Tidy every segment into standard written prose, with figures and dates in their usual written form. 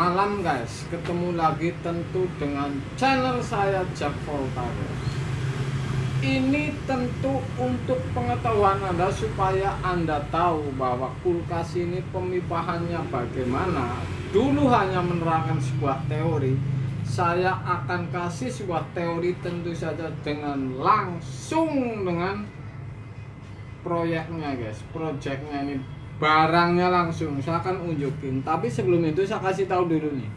malam guys, ketemu lagi tentu dengan channel saya Jack Volta. Ini tentu untuk pengetahuan Anda supaya Anda tahu bahwa kulkas ini pemipahannya bagaimana. Dulu hanya menerangkan sebuah teori, saya akan kasih sebuah teori tentu saja dengan langsung dengan proyeknya guys, proyeknya ini barangnya langsung saya akan unjukin. Tapi sebelum itu saya kasih tahu dulu nih,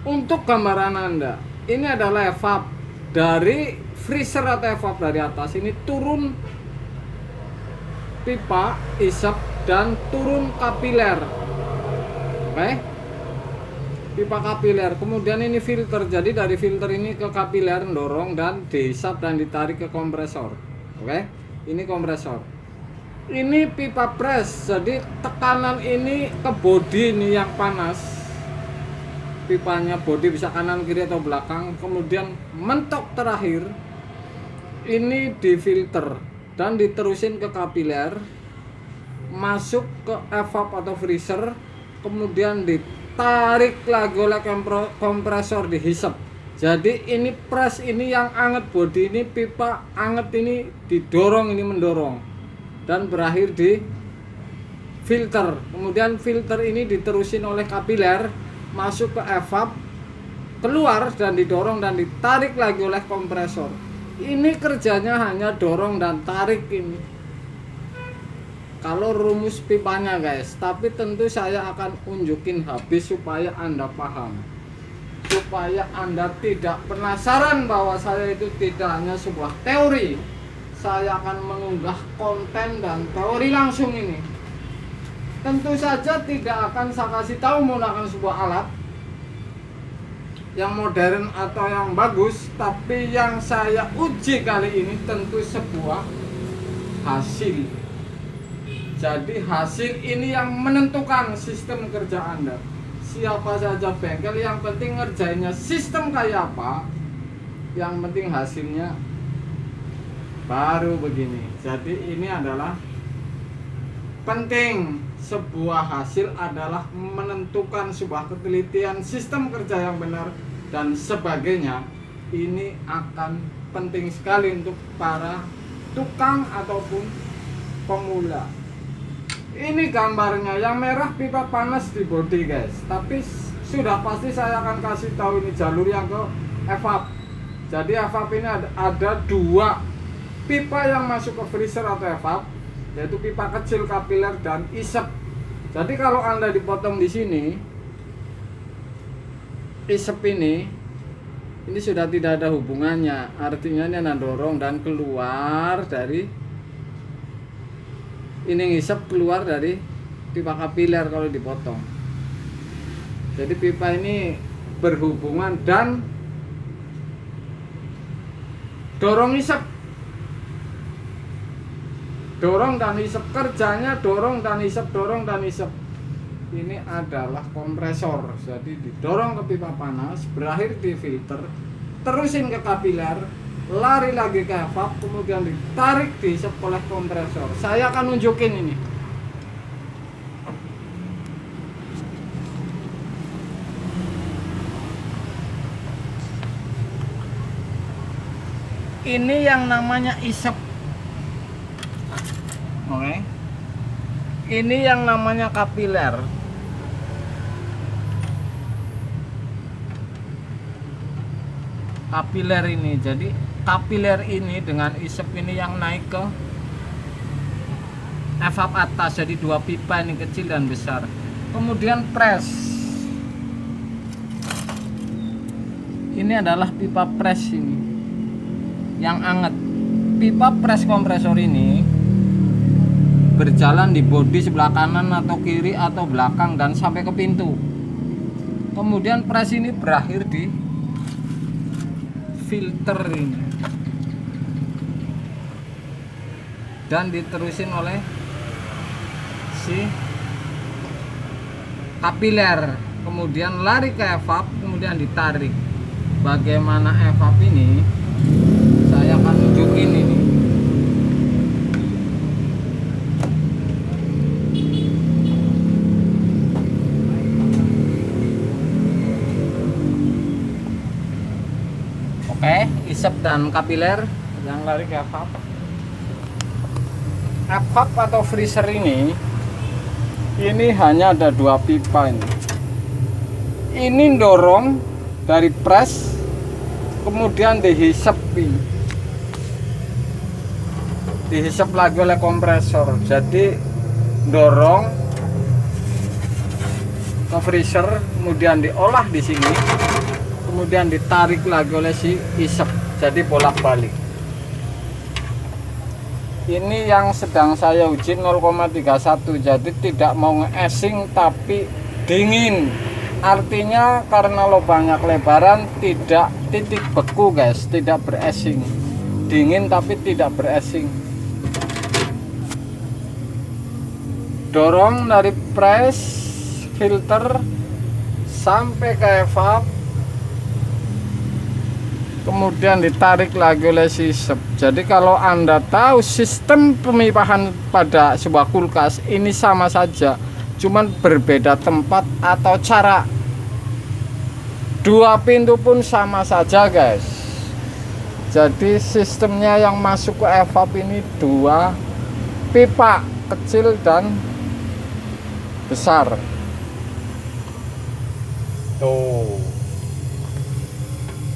untuk gambaran Anda, ini adalah evap dari freezer atau evap dari atas ini turun pipa isap dan turun kapiler. Oke, pipa kapiler, kemudian ini filter. Jadi dari filter ini ke kapiler mendorong dan dihisap dan ditarik ke kompresor. Oke, ini kompresor. Ini pipa press, jadi tekanan ini ke bodi ini yang panas. Pipanya bodi bisa kanan kiri atau belakang, kemudian mentok terakhir ini difilter dan diterusin ke kapiler, masuk ke evap atau freezer, kemudian ditarik lagi oleh kompresor, dihisap. Jadi ini press ini yang anget, bodi ini pipa anget ini didorong, ini mendorong dan berakhir di filter. Kemudian filter ini diterusin oleh kapiler, masuk ke evap, keluar dan didorong dan ditarik lagi oleh kompresor. Ini kerjanya hanya dorong dan tarik ini kalau rumus pipanya guys, tapi tentu saya akan unjukin habis supaya Anda paham, supaya Anda tidak penasaran bahwa saya itu tidak hanya sebuah teori. Saya akan mengunggah konten dan teori langsung ini. Tentu saja tidak akan saya kasih tahu menggunakan sebuah alat yang modern atau yang bagus, tapi yang saya uji kali ini tentu sebuah hasil. Jadi hasil ini yang menentukan sistem kerja Anda. Siapa saja bengkel, yang penting ngerjainnya sistem kayak apa, yang penting hasilnya baru begini. Jadi ini adalah penting. Sebuah hasil adalah menentukan sebuah ketelitian sistem kerja yang benar dan sebagainya. Ini akan penting sekali untuk para tukang ataupun pemula. Ini gambarnya, yang merah pipa panas di bodi guys, tapi sudah pasti saya akan kasih tahu ini jalur yang ke evap. Jadi evap ini ada dua pipa yang masuk ke freezer atau evap, yaitu pipa kecil, kapiler, dan isep. Jadi kalau Anda dipotong di sini, isep ini sudah tidak ada hubungannya. Artinya ini Anda dorong dan keluar dari ini, isep keluar dari pipa kapiler kalau dipotong. Jadi pipa ini berhubungan dan dorong isep. Dorong dan isep, kerjanya dorong dan isep, dorong dan isep. Ini adalah kompresor. Jadi didorong ke pipa panas, berakhir di filter, terusin ke kapiler, lari lagi ke evap, kemudian ditarik diisep oleh kompresor. Saya akan nunjukin ini. Ini yang namanya isep. Oke. Ini yang namanya kapiler. Kapiler ini, jadi kapiler ini dengan isep ini yang naik ke evap atas. Jadi dua pipa ini, kecil dan besar. Kemudian press. Ini adalah pipa press ini yang anget. Pipa press kompresor ini berjalan di bodi sebelah kanan atau kiri atau belakang dan sampai ke pintu. Kemudian press ini berakhir di filter ini dan diterusin oleh si kapiler, kemudian lari ke evap, kemudian ditarik. Bagaimana evap ini saya akan tunjukin ini. hisap dan kapiler yang lari ke evap. Evap atau freezer ini hanya ada 2 pipa ini. Ini dorong dari press, kemudian dihisap lagi oleh kompresor. Jadi dorong ke freezer, kemudian diolah di sini, kemudian ditarik lagi oleh si hisap. Jadi bolak-balik. Ini yang sedang saya uji 0,31, jadi tidak mau nge-esing tapi dingin. Artinya karena lubangnya kelebaran, tidak titik beku guys, tidak beresing. Dingin tapi tidak beresing. Dorong dari press filter sampai ke evap, kemudian ditarik lagi oleh hisap. Jadi kalau Anda tahu sistem pemipahan pada sebuah kulkas ini sama saja, cuman berbeda tempat atau cara. 2 pintu pun sama saja guys. Jadi sistemnya yang masuk ke evap ini 2 pipa, kecil dan besar. Tuh,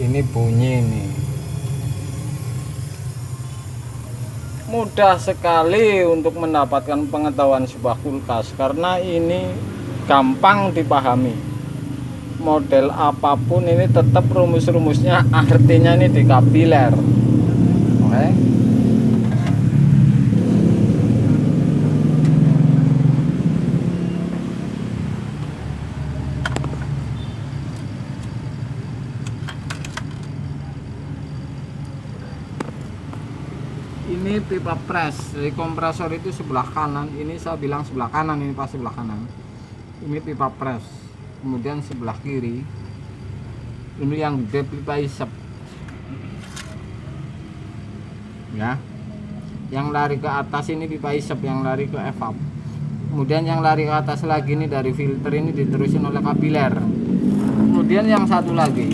ini bunyi nih. Mudah sekali untuk mendapatkan pengetahuan sebuah kulkas karena ini gampang dipahami. Model apapun ini tetap rumus-rumusnya artinya ini di kapiler. Oke. Ini pipa press, jadi kompresor itu sebelah kanan. Ini saya bilang sebelah kanan, ini pas sebelah kanan. Ini pipa press, kemudian sebelah kiri ini yang gede pipa hisap ya. Yang lari ke atas ini pipa hisap yang lari ke evap. Kemudian yang lari ke atas lagi ini dari filter ini diterusin oleh kapiler. Kemudian yang satu lagi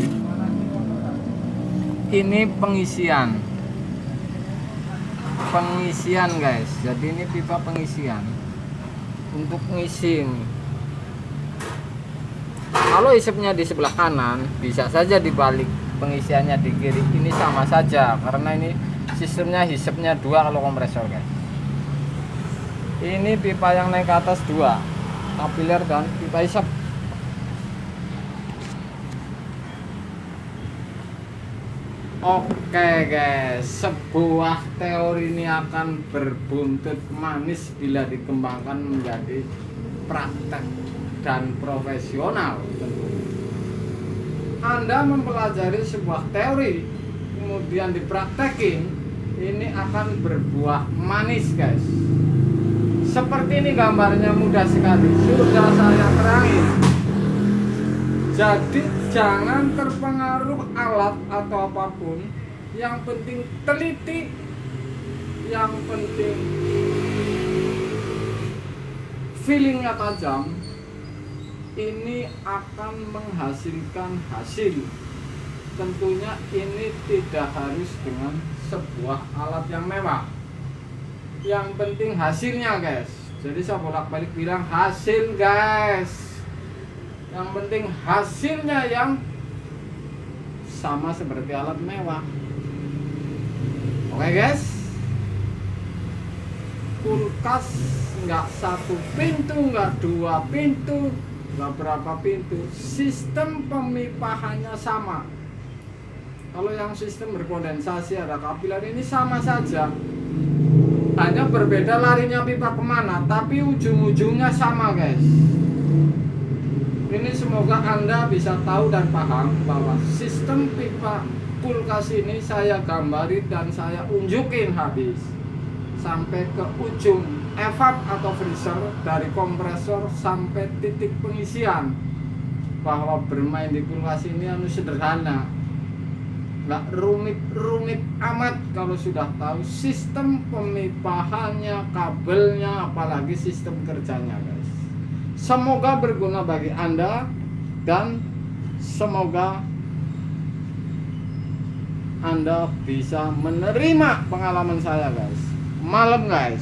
ini pengisian guys. Jadi ini pipa pengisian untuk ngisi ini. Kalau hisapnya di sebelah kanan, bisa saja dibalik pengisiannya di kiri. Ini sama saja karena ini sistemnya hisapnya 2 kalau kompresor guys. Ini pipa yang naik ke atas 2, kapiler dan pipa hisap. Oke guys, sebuah teori ini akan berbuntut manis bila dikembangkan menjadi praktek dan profesional. Anda mempelajari sebuah teori kemudian dipraktekin, ini akan berbuah manis guys. Seperti ini gambarnya, mudah sekali, sudah saya terangin. Jadi jangan terpengaruh alat atau apapun, yang penting teliti, yang penting feelingnya tajam. Ini akan menghasilkan hasil. Tentunya ini tidak harus dengan sebuah alat yang mewah. Yang penting hasilnya guys. Jadi saya bolak-balik bilang hasil guys. Yang penting hasilnya yang sama seperti alat mewah. Oke guys, kulkas nggak 1 pintu, nggak 2 pintu, nggak berapa pintu, sistem pemipahannya sama. Kalau yang sistem berkondensasi ada kapiler ini sama saja, hanya berbeda larinya pipa kemana, tapi ujung-ujungnya sama guys. Ini semoga Anda bisa tahu dan paham bahwa sistem pipa kulkas ini saya gambari dan saya unjukin habis sampai ke ujung evap atau freezer, dari kompresor sampai titik pengisian. Bahwa bermain di kulkas ini sederhana, nggak rumit-rumit amat kalau sudah tahu sistem pemipahannya, kabelnya, apalagi sistem kerjanya guys. Semoga berguna bagi Anda dan semoga Anda bisa menerima pengalaman saya guys. Malam guys.